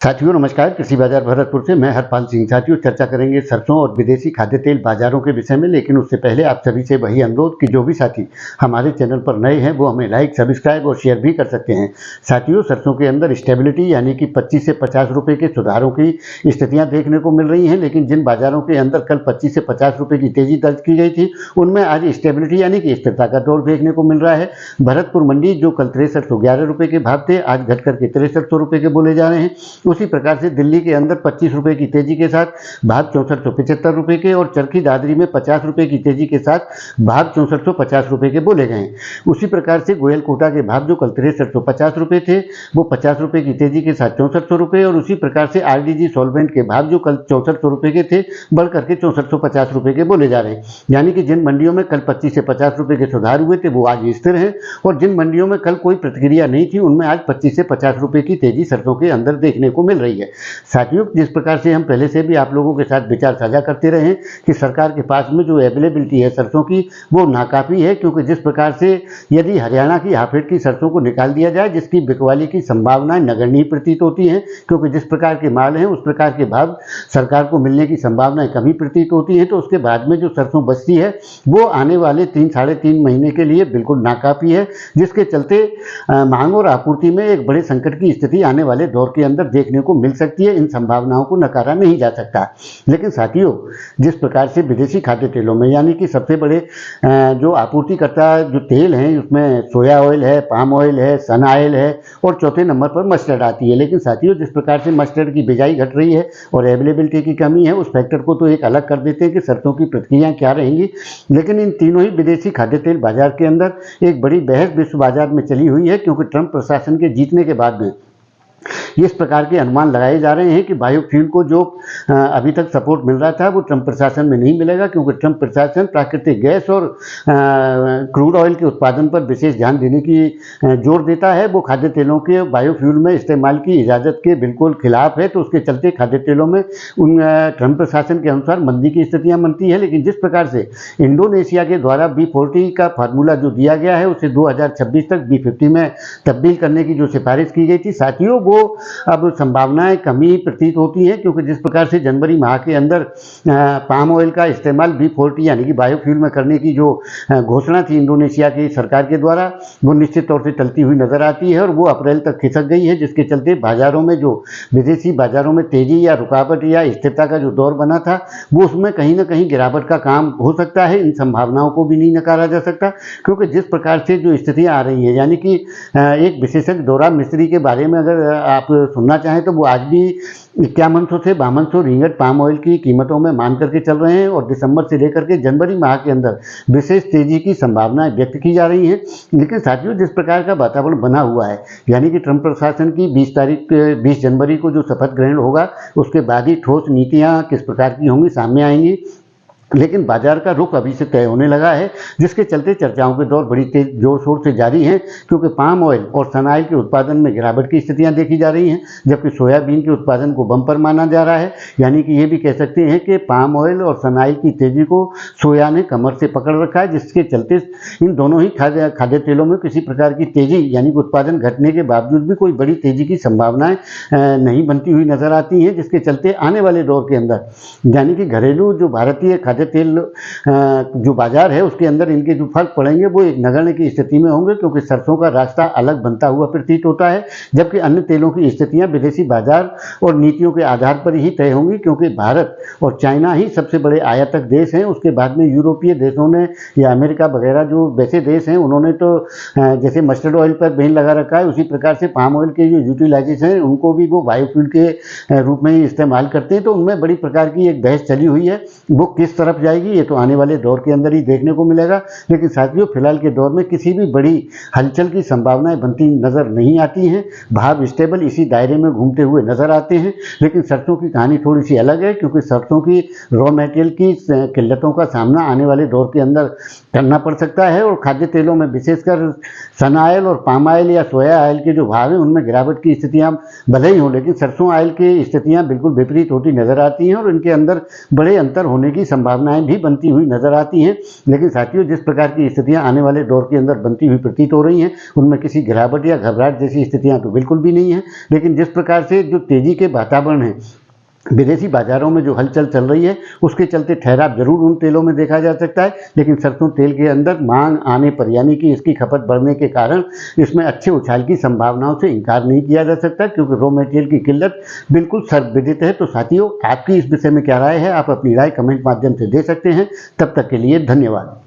साथियों नमस्कार। कृषि बाजार भरतपुर से मैं हरपाल सिंह। साथियों चर्चा करेंगे सरसों और विदेशी खाद्य तेल बाजारों के विषय में, लेकिन उससे पहले आप सभी से वही अनुरोध कि जो भी साथी हमारे चैनल पर नए हैं वो हमें लाइक, सब्सक्राइब और शेयर भी कर सकते हैं। साथियों सरसों के अंदर स्टेबिलिटी यानी कि 25 से 50 रुपये के सुधारों की स्थितियाँ देखने को मिल रही हैं, लेकिन जिन बाजारों के अंदर कल 25 से 50 रुपये की तेजी दर्ज की गई थी उनमें आज स्टेबिलिटी यानी कि स्थिरता का दौर देखने को मिल रहा है। भरतपुर मंडी जो कल 6311 रुपये के भाव थे आज घट करके 6300 रुपये के बोले जा रहे हैं। उसी प्रकार से दिल्ली के अंदर 25 रुपये की तेजी के साथ भाव 6475 रुपये के और चरखी दादरी में 50 रुपये की तेजी के साथ भाव 6450 रुपये के बोले गए। उसी प्रकार से गोयल कोटा के भाव जो कल 6350 रुपये थे वो 50 रुपये की तेजी के साथ 6400 रुपये और उसी प्रकार से आरडीजी सॉल्वेंट के भाव जो कल 6400 रुपये के थे बढ़ करके 6450 रुपये के बोले जा रहे हैं। यानी कि जिन मंडियों में कल 25 से 50 रुपये के सुधार हुए थे वो आज स्थिर हैं और जिन मंडियों में कल कोई प्रतिक्रिया नहीं थी उनमें आज 25 से 50 रुपये की तेजी सरसों के अंदर देखने को मिल रही है। साथियों जिस प्रकार से हम पहले से भी आप लोगों के साथ विचार साझा करते रहे कि सरकार के पास में जो अवेलेबिलिटी है सरसों की वो नाकाफी है, क्योंकि जिस प्रकार से यदि हरियाणा की हाफेट की सरसों को निकाल दिया जाए जिसकी बिकवाली की संभावनाएं नगण्य प्रतीत होती हैं, क्योंकि जिस प्रकार के माल हैं उस प्रकार के भाव सरकार को मिलने की संभावनाएं कमी प्रतीत होती हैं, तो उसके बाद में जो सरसों बचती है वो आने वाले 3-3.5 महीने के लिए बिल्कुल नाकाफी है, जिसके चलते मांग और आपूर्ति में एक बड़े संकट की स्थिति आने वाले दौर के अंदर देखने को मिल सकती है। इन संभावनाओं को नकारा नहीं जा सकता। लेकिन साथियों जिस प्रकार से विदेशी खाद्य तेलों में यानी कि सबसे बड़े जो आपूर्तिकर्ता जो तेल हैं उसमें सोया ऑयल है, पाम ऑयल है, सन ऑयल है और चौथे नंबर पर मस्टर्ड आती है। लेकिन साथियों जिस प्रकार से मस्टर्ड की बिजाई घट रही है और अवेलेबिलिटी की कमी है उस फैक्टर को तो एक अलग कर देते हैं कि सरसों की प्रतिक्रियाएं क्या रहेंगी। लेकिन इन तीनों ही विदेशी खाद्य तेल बाजार के अंदर एक बड़ी बहस विश्व बाजार में चली हुई है, क्योंकि ट्रंप प्रशासन के जीतने के बाद में इस प्रकार के अनुमान लगाए जा रहे हैं कि बायोफ्यूल को जो अभी तक सपोर्ट मिल रहा था वो ट्रंप प्रशासन में नहीं मिलेगा, क्योंकि ट्रंप प्रशासन प्राकृतिक गैस और क्रूड ऑयल के उत्पादन पर विशेष ध्यान देने की जोर देता है। वो खाद्य तेलों के बायोफ्यूल में इस्तेमाल की इजाज़त के बिल्कुल खिलाफ है, तो उसके चलते खाद्य तेलों में उन ट्रंप प्रशासन के अनुसार मंदी की स्थितियाँ बनती है। लेकिन जिस प्रकार से इंडोनेशिया के द्वारा B40 का फार्मूला जो दिया गया है उसे 2026 तक B50 में तब्दील करने की जो सिफारिश की गई थी साथियों वो अब संभावनाएं कमी प्रतीत होती है, क्योंकि जिस प्रकार से जनवरी माह के अंदर पाम ऑयल का इस्तेमाल B40 यानी कि बायोफ्यूल में करने की जो घोषणा थी इंडोनेशिया की सरकार के द्वारा वो निश्चित तौर से टलती हुई नजर आती है और वो अप्रैल तक खिसक गई है, जिसके चलते बाजारों में जो विदेशी बाजारों में तेजी या रुकावट या स्थिरता का जो दौर बना था वो उसमें कहीं ना कहीं गिरावट का काम हो सकता है। इन संभावनाओं को भी नहीं नकारा जा सकता, क्योंकि जिस प्रकार से जो स्थितियाँ आ रही हैं यानी कि एक विशेषज्ञ दौरा मिस्त्री के बारे में अगर आप सुनना चाहें तो वो आज भी 5100 से 5200 रिंगट पाम ऑयल की कीमतों में मान करके चल रहे हैं और दिसंबर से लेकर के जनवरी माह के अंदर विशेष तेजी की संभावनाएं व्यक्त की जा रही हैं। लेकिन साथियों जिस प्रकार का वातावरण बना हुआ है यानी कि ट्रंप प्रशासन की 20 जनवरी को जो शपथ ग्रहण होगा उसके बाद ही ठोस नीतियाँ किस प्रकार की होंगी सामने आएंगी, लेकिन बाजार का रुख अभी से तय होने लगा है, जिसके चलते चर्चाओं के दौर बड़ी तेज जोर शोर से जारी हैं, क्योंकि पाम ऑयल और सन ऑयल के उत्पादन में गिरावट की स्थितियां देखी जा रही हैं, जबकि सोयाबीन के उत्पादन को बम्पर माना जा रहा है। यानी कि ये भी कह सकते हैं कि पाम ऑयल और सन ऑयल की तेजी को सोया ने कमर से पकड़ रखा है, जिसके चलते इन दोनों ही खाद्य तेलों में किसी प्रकार की तेजी यानी कि उत्पादन घटने के बावजूद भी कोई बड़ी तेजी की संभावनाएं नहीं बनती हुई नजर आती हैं, जिसके चलते आने वाले दौर के अंदर यानी कि घरेलू जो भारतीय खाद्य तेल जो बाजार है उसके अंदर इनके जो फर्क पड़ेंगे वो एक नगण्य की स्थिति में होंगे, क्योंकि सरसों का रास्ता अलग बनता हुआ प्रतीत होता है, जबकि अन्य तेलों की स्थितियां विदेशी बाजार और नीतियों के आधार पर ही तय होंगी, क्योंकि भारत और चाइना ही सबसे बड़े आयातक देश हैं। उसके बाद में यूरोपीय देशों ने या अमेरिका वगैरह जो वैसे देश हैं उन्होंने तो जैसे मस्टर्ड ऑयल पर बैन लगा रखा है, उसी प्रकार से पाम ऑयल के जो यूटिलाइजेशन है उनको भी वो बायोफ्यूल के रूप में ही इस्तेमाल करते हैं। तो उनमें बड़ी प्रकार की एक बहस चली हुई है, वो किस तरफ जाएगी ये तो आने वाले दौर के अंदर ही देखने को मिलेगा। लेकिन साथियों फिलहाल के दौर में किसी भी बड़ी हलचल की संभावनाएं बनती नजर नहीं आती हैं, भाव स्टेबल इसी दायरे में घूमते हुए नजर आते हैं। लेकिन सरसों की कहानी थोड़ी सी अलग है, क्योंकि सरसों की रॉ मटेरियल की किल्लतों का सामना आने वाले दौर के अंदर करना पड़ सकता है और खाद्य तेलों में विशेषकर सन ऑयल और पाम ऑयल या सोया ऑयल के जो भाव हैं उनमें गिरावट की स्थितियां भले ही हों, लेकिन सरसों ऑयल की स्थितियां बिल्कुल विपरीत होती नजर आती हैं और इनके अंदर बड़े अंतर होने की संभावना संभावनाएं भी बनती हुई नजर आती हैं। लेकिन साथियों, जिस प्रकार की स्थितियां आने वाले दौर के अंदर बनती हुई प्रतीत हो रही हैं, उनमें किसी गिरावट या घबराहट जैसी स्थितियां तो बिल्कुल भी नहीं है। लेकिन जिस प्रकार से जो तेजी के वातावरण है, विदेशी बाजारों में जो हलचल चल रही है, उसके चलते ठहराव जरूर उन तेलों में देखा जा सकता है। लेकिन सरसों तेल के अंदर मांग आने पर, यानी कि इसकी खपत बढ़ने के कारण इसमें अच्छे उछाल की संभावनाओं से इनकार नहीं किया जा सकता, क्योंकि रॉ मटेरियल की किल्लत बिल्कुल सर्वविदित है। तो साथियों, आपकी इस विषय में क्या राय है? आप अपनी राय कमेंट माध्यम से दे सकते हैं। तब तक के लिए धन्यवाद।